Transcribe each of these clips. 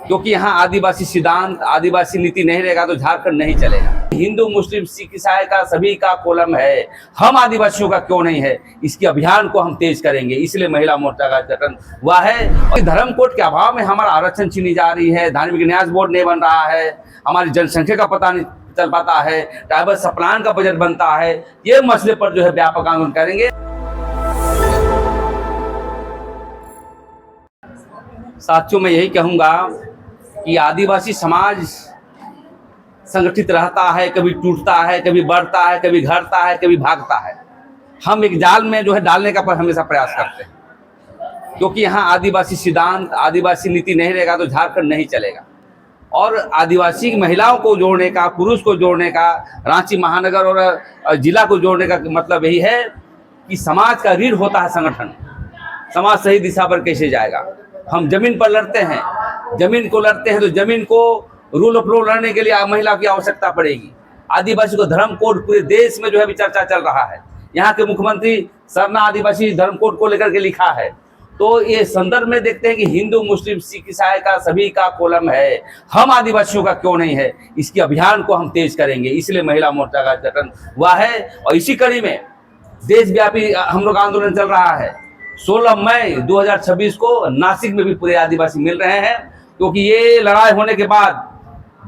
क्योंकि यहाँ आदिवासी सिद्धांत, आदिवासी नीति नहीं रहेगा तो झारखंड नहीं चलेगा। हिंदू, मुस्लिम, सिख, ईसाई का सभी का कोलम है, हम आदिवासियों का क्यों नहीं है? इसके अभियान को हम तेज करेंगे, इसलिए महिला मोर्चा का गठन हुआ है। और धर्म कोड के अभाव में हमारा आरक्षण छीनी जा रही है, धार्मिक न्यास बोर्ड नहीं बन रहा है, हमारी जनसंख्या का पता नहीं चल पाता है, ट्राइबल सप्लान का बजट बनता है। ये मसले पर जो है व्यापक आंदोलन करेंगे। साथियों, मैं यही कहूँगा कि आदिवासी समाज संगठित रहता है, कभी टूटता है, कभी बढ़ता है, कभी घटता है, कभी भागता है। हम एक जाल में जो है डालने का पर हमेशा प्रयास करते हैं, क्योंकि यहाँ आदिवासी सिद्धांत, आदिवासी नीति नहीं रहेगा तो झारखंड नहीं चलेगा। और आदिवासी महिलाओं को जोड़ने का, पुरुष को जोड़ने का, रांची महानगर और जिला को जोड़ने का मतलब यही है कि समाज का रीढ़ होता है संगठन। समाज सही दिशा पर कैसे जाएगा? हम जमीन पर लड़ते हैं, जमीन को लड़ते हैं तो जमीन को रूल ऑफ लॉ लड़ने के लिए महिला की आवश्यकता पड़ेगी। आदिवासी को धर्म कोड पूरे देश में जो है चर्चा चल रहा है। यहाँ के मुख्यमंत्री सरना आदिवासी धर्म कोड को लेकर के लिखा है। तो ये संदर्भ में देखते हैं कि हिंदू, मुस्लिम, सिख, ईसाई का सभी का कोलम है, हम आदिवासियों का क्यों नहीं है? इसके अभियान को हम तेज करेंगे, इसलिए महिला मोर्चा का गठन हुआ है। और इसी कड़ी में देशव्यापी हम लोग आंदोलन चल रहा है। 16 मई 2026 को नासिक में भी पूरे आदिवासी मिल रहे हैं, क्योंकि ये लड़ाई होने के बाद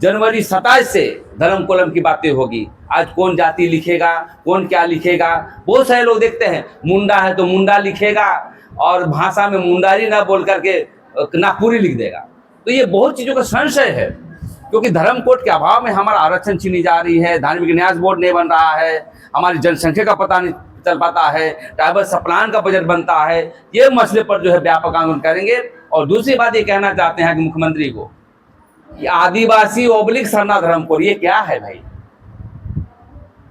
जनवरी 27 से धर्म कोलम की बातें होगी। आज कौन जाति लिखेगा, कौन क्या लिखेगा? बहुत सारे लोग देखते हैं मुंडा है तो मुंडा लिखेगा और भाषा में मुंडारी ना बोल करके नागपुरी लिख देगा। तो ये बहुत चीज़ों का संशय है, क्योंकि धर्म कोड के अभाव में हमारा आरक्षण छीनी जा रही है, धार्मिक न्यास बोर्ड नहीं बन रहा है, हमारी जनसंख्या का पता नहीं चल पाता है, ट्राइबल सप्लान का बजट बनता है। ये मसले पर जो है व्यापक आंदोलन करेंगे। और दूसरी बात ये कहना चाहते हैं कि मुख्यमंत्री को, ये आदिवासी ओब्लिक सरना धर्म कोड ये क्या है भाई?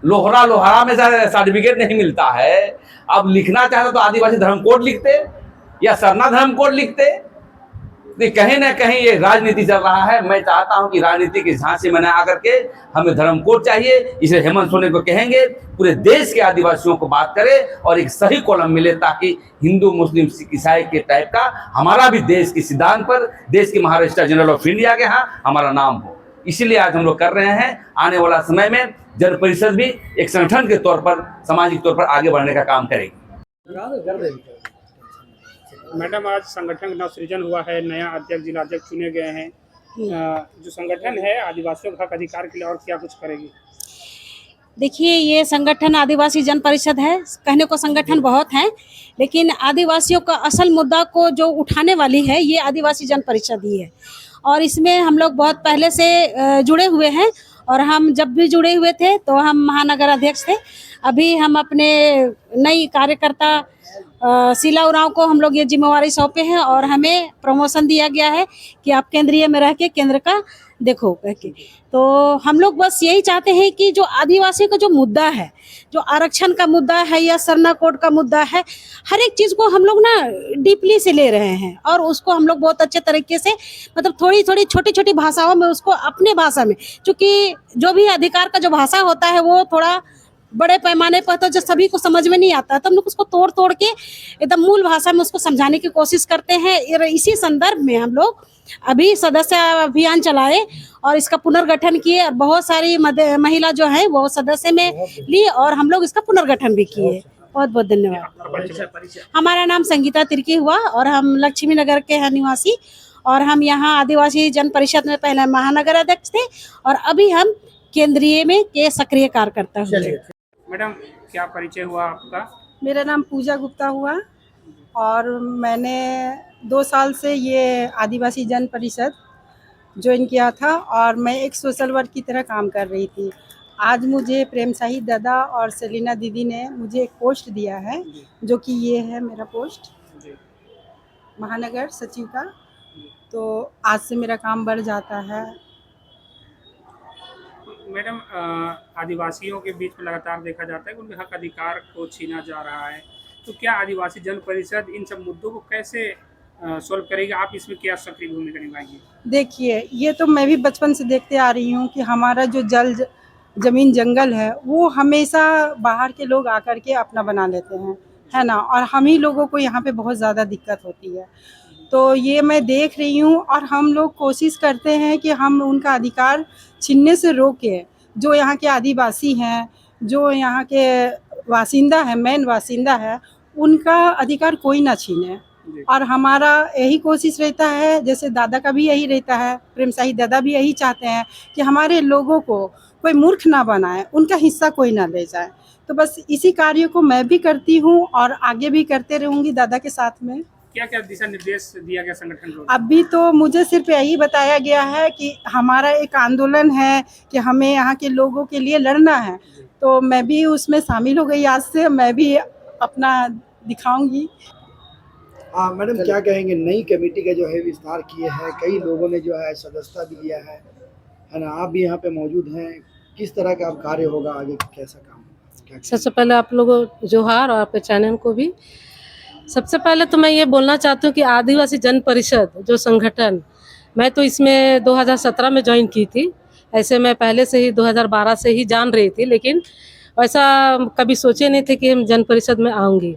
लोहरा में सर्टिफिकेट नहीं मिलता है। अब लिखना चाहते तो आदिवासी धर्म कोड लिखते या सरना धर्म कोड लिखते। कहीं ना कहीं ये राजनीति चल रहा है। मैं चाहता हूं कि राजनीति की झांसी में न आकर के हमें धर्म कोड चाहिए। इसे हेमंत सोरेन को कहेंगे पूरे देश के आदिवासियों को बात करे और एक सही कॉलम मिले, ताकि हिंदू, मुस्लिम, सिख, ईसाई के टाइप का हमारा भी देश के सिद्धांत पर, देश के महाराष्ट्र जनरल ऑफ इंडिया के यहाँ हमारा नाम हो। इसीलिए आज हम लोग कर रहे हैं। आने वाला समय में जन परिषद भी एक संगठन के तौर पर, सामाजिक तौर पर आगे बढ़ने का काम करेगी। मैडम, आज संगठन का सृजन हुआ है, नया अध्यक्ष, जिला अध्यक्ष चुने गए हैं। जो संगठन है आदिवासियों के हक अधिकार के लिए और क्या कुछ करेगी? देखिए, ये संगठन आदिवासी जन परिषद है। कहने को संगठन बहुत हैं, लेकिन आदिवासियों का असल मुद्दा को जो उठाने वाली है ये आदिवासी जन परिषद ही है। और इसमें हम लोग बहुत पहले से जुड़े हुए हैं। और हम जब भी जुड़े हुए थे तो हम महानगर अध्यक्ष थे। अभी हम अपने नई कार्यकर्ता शीला उरांव को हम लोग ये जिम्मेवारी सौंपे हैं और हमें प्रमोशन दिया गया है कि आप केंद्रीय में रह के केंद्र का देखो करके। तो हम लोग बस यही चाहते हैं कि जो आदिवासी का जो मुद्दा है, जो आरक्षण का मुद्दा है या सरना कोड का मुद्दा है, हर एक चीज़ को हम लोग ना डीपली से ले रहे हैं और उसको हम लोग बहुत अच्छे तरीके से, मतलब थोड़ी थोड़ी छोटी छोटी भाषाओं में उसको अपने भाषा में, क्योंकि जो भी अधिकार का जो भाषा होता है वो थोड़ा बड़े पैमाने पर तो जो सभी को समझ में नहीं आता है, तो हम लोग उसको तोड़ तोड़ के एकदम मूल भाषा में उसको समझाने की कोशिश करते हैं। इसी संदर्भ में हम लोग अभी सदस्य अभियान चलाए और इसका पुनर्गठन किए और बहुत सारी महिला जो है वो सदस्य में ली और हम लोग इसका पुनर्गठन भी किए। बहुत बहुत धन्यवाद। हमारा नाम संगीता तिर्की हुआ और हम लक्ष्मी नगर के हैं निवासी और हम यहाँ आदिवासी जन परिषद में पहले महानगर अध्यक्ष थे और अभी हम केंद्रीय में के सक्रिय कार्यकर्ता हुए। मैडम, क्या परिचय हुआ आपका? मेरा नाम पूजा गुप्ता हुआ और मैंने 2 साल से ये आदिवासी जन परिषद ज्वाइन किया था और मैं एक सोशल वर्क की तरह काम कर रही थी। आज मुझे प्रेम शाही दादा और सेलिना दीदी ने मुझे एक पोस्ट दिया है, जो कि ये है मेरा पोस्ट महानगर सचिव का। तो आज से मेरा काम बढ़ जाता है। मैडम, आदिवासियों के बीच में लगातार देखा जाता है कि उनके हक अधिकार को छीना जा रहा है, तो क्या आदिवासी जन परिषद इन सब मुद्दों को कैसे सॉल्व करेगी? आप इसमें क्या सक्रिय भूमिका निभाएंगे? देखिए, ये तो मैं भी बचपन से देखते आ रही हूँ कि हमारा जो जमीन जंगल है वो हमेशा बाहर के लोग आकर के अपना बना लेते हैं, है ना। और हम ही लोगों को यहाँ पे बहुत ज़्यादा दिक्कत होती है। तो ये मैं देख रही हूँ और हम लोग कोशिश करते हैं कि हम उनका अधिकार छीनने से रोकें। जो यहाँ के आदिवासी हैं, जो यहाँ के वासिंदा है, मेन वासिंदा है, उनका अधिकार कोई ना छीने। और हमारा यही कोशिश रहता है, जैसे दादा का भी यही रहता है, प्रेम शाही दादा भी यही चाहते हैं कि हमारे लोगों को कोई मूर्ख ना बनाए, उनका हिस्सा कोई ना ले जाए। तो बस इसी कार्य को मैं भी करती हूँ और आगे भी करते रहूँगी दादा के साथ में। क्या क्या दिशा निर्देश दिया गया संगठन को? अभी तो मुझे सिर्फ यही बताया गया है कि हमारा एक आंदोलन है कि हमें यहाँ के लोगों के लिए लड़ना है, तो मैं भी उसमें शामिल हो गई। आज से मैं भी अपना दिखाऊंगी। हाँ मैडम, क्या कहेंगे? नई कमेटी का जो है विस्तार किए हैं, कई लोगों ने जो है सदस्यता भी लिया है ना? आप भी यहाँ पे मौजूद हैं, किस तरह का अब कार्य होगा आगे, कैसा काम होगा? सबसे पहले आप लोगों जोहार और आपके चैनल को भी। सबसे पहले तो मैं ये बोलना चाहती हूँ कि आदिवासी जन परिषद जो संगठन, मैं तो इसमें 2017 में ज्वाइन की थी। ऐसे मैं पहले से ही 2012 से ही जान रही थी, लेकिन ऐसा कभी सोचे नहीं थे कि हम जन परिषद में आऊँगी।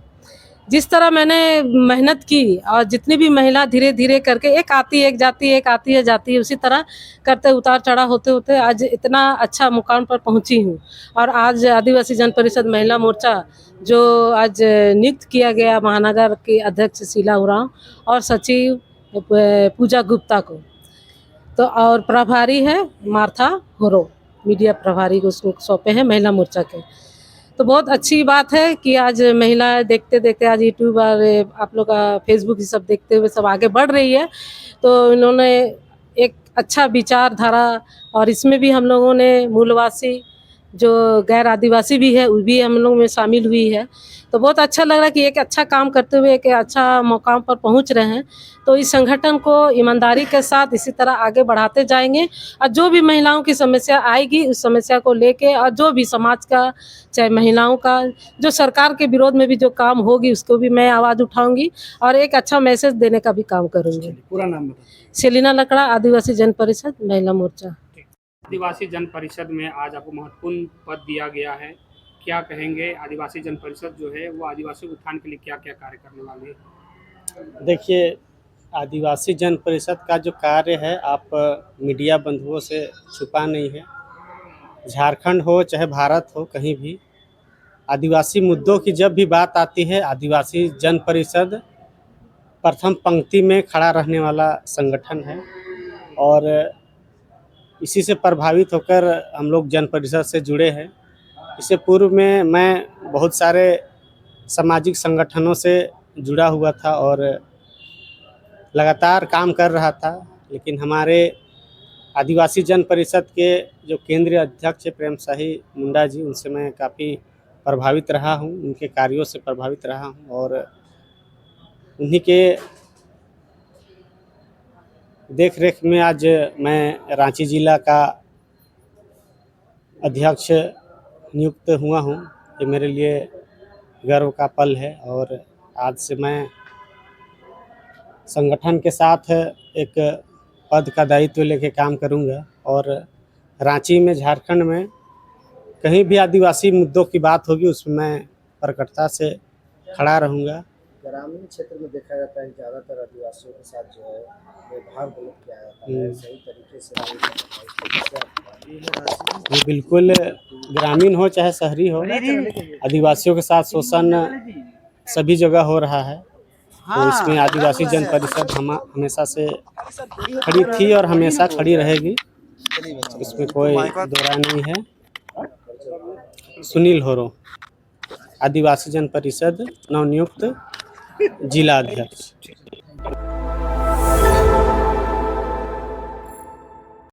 जिस तरह मैंने मेहनत की और जितनी भी महिला धीरे धीरे करके एक आती है एक जाती है, एक आती है जाती है, उसी तरह करते उतार चढ़ाव होते होते आज इतना अच्छा मुकाम पर पहुंची हूं। और आज आदिवासी जन परिषद महिला मोर्चा जो आज नियुक्त किया गया महानगर के अध्यक्ष शीला उरांव और सचिव पूजा गुप्ता को, तो और प्रभारी है मार्था होरो, मीडिया प्रभारी को सौंपे हैं महिला मोर्चा के। तो बहुत अच्छी बात है कि आज महिलाएं देखते देखते आज यूट्यूब और आप लोग का फेसबुक ये सब देखते हुए सब आगे बढ़ रही है। तो इन्होंने एक अच्छा विचारधारा, और इसमें भी हम लोगों ने मूलवासी जो गैर आदिवासी भी है वो भी हम लोग में शामिल हुई है। तो बहुत अच्छा लग रहा है कि एक अच्छा काम करते हुए एक अच्छा मुकाम पर पहुंच रहे हैं। तो इस संगठन को ईमानदारी के साथ इसी तरह आगे बढ़ाते जाएंगे और जो भी महिलाओं की समस्या आएगी उस समस्या को लेके, और जो भी समाज का चाहे महिलाओं का जो सरकार के विरोध में भी जो काम होगी उसको भी मैं आवाज़ उठाऊंगी और एक अच्छा मैसेज देने का भी काम करूंगी। पूरा नाम बताइए। सेलिना लकड़ा, आदिवासी जन परिषद महिला मोर्चा। आदिवासी जन परिषद में आज आपको महत्वपूर्ण पद दिया गया है, क्या कहेंगे? आदिवासी जन परिषद जो है वो आदिवासी उत्थान के लिए क्या क्या कार्य करने वाली है? देखिए, आदिवासी जन परिषद का जो कार्य है आप मीडिया बंधुओं से छुपा नहीं है। झारखंड हो चाहे भारत हो, कहीं भी आदिवासी मुद्दों की जब भी बात आती है, आदिवासी जन परिषद प्रथम पंक्ति में खड़ा रहने वाला संगठन है। और इसी से प्रभावित होकर हम लोग जन परिषद से जुड़े हैं। इससे पूर्व में मैं बहुत सारे सामाजिक संगठनों से जुड़ा हुआ था और लगातार काम कर रहा था, लेकिन हमारे आदिवासी जन परिषद के जो केंद्रीय अध्यक्ष प्रेम शाही मुंडा जी, उनसे मैं काफ़ी प्रभावित रहा हूं, उनके कार्यों से प्रभावित रहा हूं और उन्हीं के देख रेख में आज मैं रांची जिला का अध्यक्ष नियुक्त हुआ हूं। ये मेरे लिए गर्व का पल है और आज से मैं संगठन के साथ एक पद का दायित्व लेके काम करूंगा और रांची में, झारखंड में कहीं भी आदिवासी मुद्दों की बात होगी उसमें मैं प्रकटता से खड़ा रहूंगा। ग्रामीण क्षेत्र में देखा जाता है कि ज़्यादातर आदिवासियों के साथ जो है व्यवहार गलत किया जाता है, सही तरीके से ये बिल्कुल ग्रामीण हो चाहे शहरी हो, आदिवासियों के साथ शोषण सभी जगह हो रहा है। तो इसमें आदिवासी जन परिषद हमेशा से खड़ी थी और हमेशा खड़ी रहेगी, इसमें कोई दो राय नहीं है। सुनील होरो, आदिवासी जन परिषद नवनियुक्त जिला अध्यक्ष।